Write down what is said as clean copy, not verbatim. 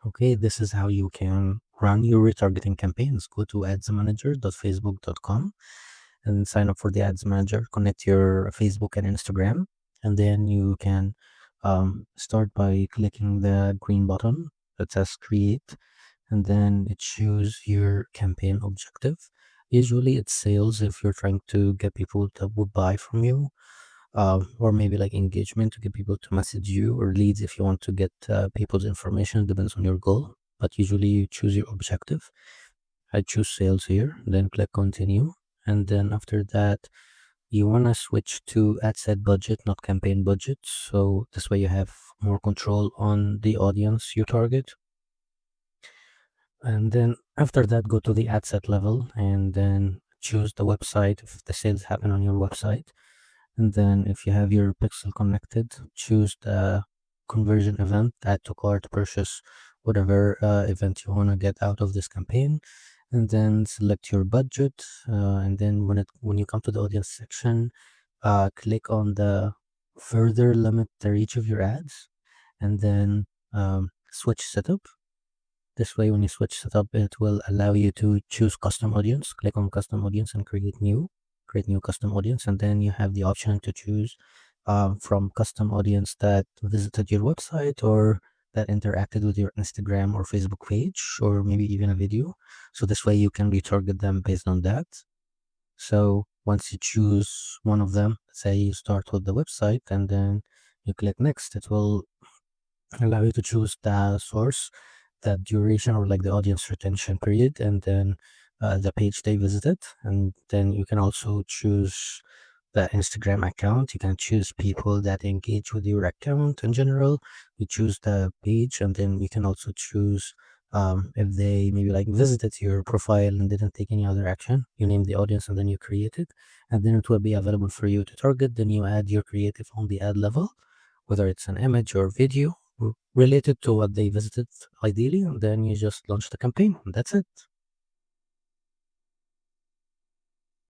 Okay, this is how you can run your retargeting campaigns. Go to adsmanager.facebook.com and sign up for the ads manager. Connect your Facebook and Instagram, and then you can start by clicking the green button that says create, and then choose your campaign objective. Usually it's sales if you're trying to get people that would buy from you, or maybe like engagement to get people to message you, or leads if you want to get people's information. It depends on your goal, but usually you choose your objective. I choose sales here, then click continue, and then after that you want to switch to ad set budget, not campaign budget, so this way you have more control on the audience you target. And then after that, go to the ad set level and then choose the website if the sales happen on your website. And then if you have your pixel connected, choose the conversion event, add to cart, purchase, whatever event you want to get out of this campaign. And then select your budget. And then when you come to the audience section, click on the further limit the reach of your ads, and then switch setup. This way, when you switch setup, it will allow you to choose custom audience. Click on custom audience and create new custom audience. And then you have the option to choose from custom audience that visited your website or that interacted with your Instagram or Facebook page, or maybe even a video. So this way you can retarget them based on that. So once you choose one of them, say you start with the website and then you click next, it will allow you to choose the source, the duration, or like the audience retention period, and then the page they visited. And then you can also choose the Instagram account. You can choose people that engage with your account in general. You choose the page, and then you can also choose if they maybe like visited your profile and didn't take any other action. You name the audience and then you create it, and then it will be available for you to target. Then you add your creative on the ad level, whether it's an image or video related to what they visited ideally, and then you just launch the campaign. That's it.